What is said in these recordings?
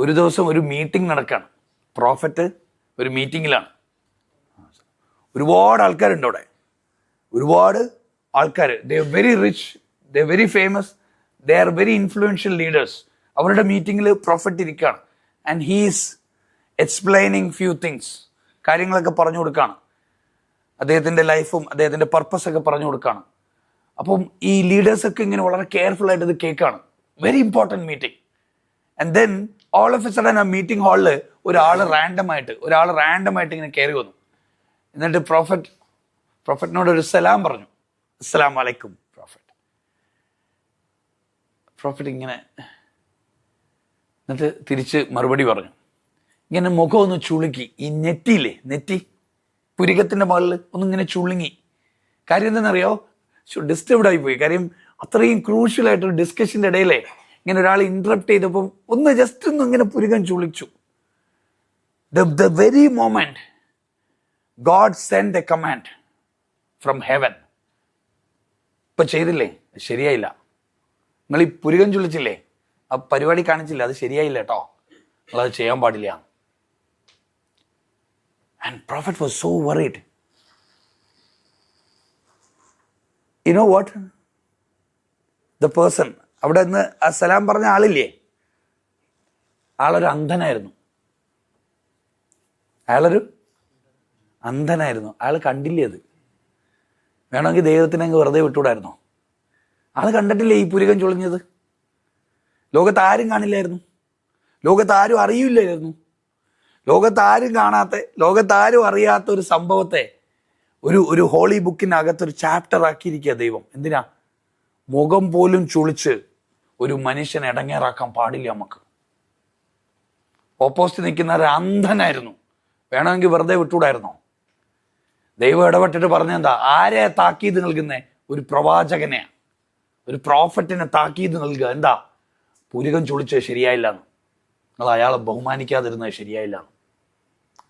ഒരു ദിവസം ഒരു മീറ്റിംഗ് നടക്കുകയാണ്. പ്രോഫറ്റ് ഒരു മീറ്റിങ്ങിലാണ്. ഒരുപാട് ആൾക്കാരുണ്ട് അവിടെ. ഒരുപാട് ആൾക്കാർ. They are very rich, they are very famous, they are very influential leaders. അവരുടെ മീറ്റിങ്ങിൽ പ്രോഫറ്റ് ഇരിക്കുകയാണ്. And he's explaining few things. കാര്യങ്ങളൊക്കെ പറഞ്ഞു കൊടുക്കുകയാണ്. അദ്ദേഹത്തിൻ്റെ ലൈഫും അദ്ദേഹത്തിൻ്റെ പർപ്പസൊക്കെ പറഞ്ഞു കൊടുക്കുകയാണ്. അപ്പം ഈ ലീഡേഴ്സൊക്കെ ഇങ്ങനെ വളരെ കെയർഫുൾ ആയിട്ട് ഇത് കേൾക്കുകയാണ്. Very important meeting. And then all of A sudden ആ മീറ്റിംഗ് ഹാളിൽ ഒരാൾ റാൻഡമായിട്ട് ഇങ്ങനെ കയറി വന്നു. എന്നിട്ട് പ്രോഫറ്റിനോട് ഒരു സലാം പറഞ്ഞു. അസ്സലാമു അലൈക്കും പ്രോഫറ്റ് ഇങ്ങനെ. എന്നിട്ട് തിരിച്ച് മറുപടി പറഞ്ഞു. ഇങ്ങനെ മുഖം ഒന്ന് ചുളുക്കി. ഈ നെറ്റി പുരികത്തിൻ്റെ മുകളിൽ ഒന്നിങ്ങനെ ചുളുങ്ങി. കാര്യം എന്താണെന്നറിയോ? ഡിസ്റ്റർബ്ഡ് ആയിപ്പോയി. കാര്യം അത്രയും ക്രൂഷ്യലായിട്ടൊരു ഡിസ്കഷൻ്റെ ഇടയിലേ ഇങ്ങനെ ഒരാൾ ഇൻറ്ററപ്റ്റ് ചെയ്തപ്പം ജസ്റ്റ് ഒന്ന് ഇങ്ങനെ പുരികം ചുളിച്ചു. The very moment God sent a command from heaven. ഇപ്പം ചെയ്തില്ലേ? ശരിയായില്ല. നിങ്ങൾ ഈ പുരികം ചുളിച്ചില്ലേ? ആ പരിപാടി കാണിച്ചില്ല, അത് ശരിയായില്ല കേട്ടോ, നിങ്ങളത് ചെയ്യാൻ പാടില്ല. And prophet was so worried. You know what? The person, അവിടെ നിന്ന് ആ സലാം പറഞ്ഞ ആളില്ലേ, ആളൊരു അന്ധനായിരുന്നു. അയാൾ കണ്ടില്ലേ അത്? വേണമെങ്കിൽ ദൈവത്തിന് അങ്ങ് വെറുതെ വിട്ടുകൂടായിരുന്നോ? ആൾ കണ്ടിട്ടില്ലേ ഈ പുരികം ചുളിഞ്ഞത്? ലോകത്ത് ആരും കാണില്ലായിരുന്നു, ലോകത്ത് ആരും അറിയില്ലായിരുന്നു, ലോകത്ത് ആരും കാണാത്ത, ലോകത്ത് ആരും അറിയാത്ത ഒരു സംഭവത്തെ ഒരു ഹോളി ബുക്കിനകത്തൊരു ചാപ്റ്റർ ആക്കിയിരിക്കുക ദൈവം. എന്തിനാ? മുഖം പോലും ചുളിച്ച് ഒരു മനുഷ്യനെ ഇടങ്ങേറാക്കാൻ പാടില്ല നമുക്ക്. ഓപ്പോസിറ്റ് നിൽക്കുന്ന ഒരു അന്ധനായിരുന്നു, വേണമെങ്കിൽ വെറുതെ വിട്ടുകൂടായിരുന്നോ? ദൈവം ഇടപെട്ടിട്ട് പറഞ്ഞെന്താ? ആരെ താക്കീത് നൽകുന്നേ? ഒരു പ്രവാചകനെയാണ്, ഒരു പ്രോഫറ്റിനെ താക്കീത് നൽകുക. എന്താ? പുരികം ചുളിച്ച് ശരിയായില്ലാന്ന്, നിങ്ങൾ അയാളെ ബഹുമാനിക്കാതിരുന്നത് ശരിയായില്ലാന്ന്.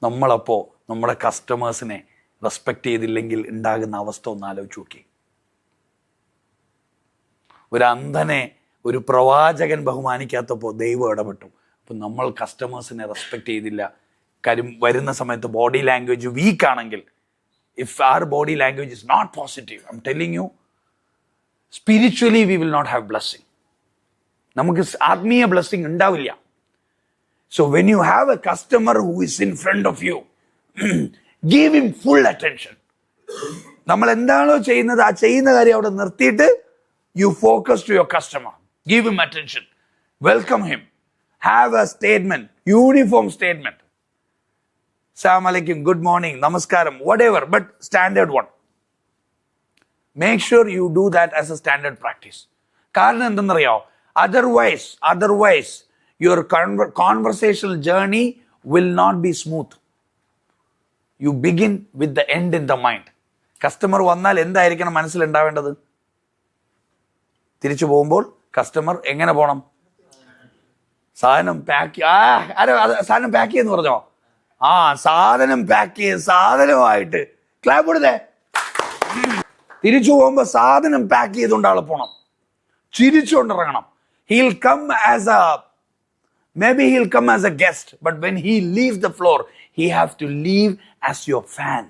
നമ്മളപ്പോൾ നമ്മുടെ കസ്റ്റമേഴ്സിനെ റെസ്പെക്റ്റ് ചെയ്തില്ലെങ്കിൽ ഉണ്ടാകുന്ന അവസ്ഥ ഒന്ന് ആലോചിച്ച് നോക്കി. ഒരു അന്ധനെ ഒരു പ്രവാചകൻ ബഹുമാനിക്കാത്തപ്പോൾ ദൈവം ഇടപെട്ടു. അപ്പം നമ്മൾ കസ്റ്റമേഴ്സിനെ റെസ്പെക്റ്റ് ചെയ്തില്ല. കാര്യം വരുന്ന സമയത്ത് ബോഡി ലാംഗ്വേജ് വീക്ക് ആണെങ്കിൽ, if our body language is not positive, I'm telling you, spiritually we will not have blessing. നമുക്ക് ആത്മീയ ബ്ലെസ്സിങ് ഉണ്ടാവില്ല. So when you have a customer who is in front of you, give him full attention. നമ്മൾ എന്താണോ ചെയ്യുന്നത് ആ ചെയ്യുന്ന കാര്യം അവിടെ നിർത്തിയിട്ട് you focus to your customer. Give him attention. Welcome him. Have a statement, uniform statement. Assalamu alaikum, good morning, namaskaram, whatever, but standard one. Make sure you do that as a standard practice. കാരണം എന്തെന്നറിയോ? Otherwise your conversational journey will not be smooth. You begin with the end in the mind. Customer വന്നാൽ എന്തായിരിക്കണം മനസ്സിലുണ്ടാവേണ്ടത്? തിരിച്ചു പോകുമ്പോൾ customer എങ്ങനെ പോകണം? സാധനം pack സാധനം പാക്ക് ചെയ്യുന്നു പറഞ്ഞോ? സാധനം പാക്ക് ചെയ്ത് സാധനമായിട്ട് ക്ലാപ്പ് കൊടുത്തേ. തിരിച്ചു പോകുമ്പോൾ സാധനം പാക്ക് ചെയ്തുകൊണ്ട് ആൾ പോകണം, ചിരിച്ചുകൊണ്ടിറങ്ങണം. He'll come as a guest, but when he leaves the floor, he has to leave as your fan.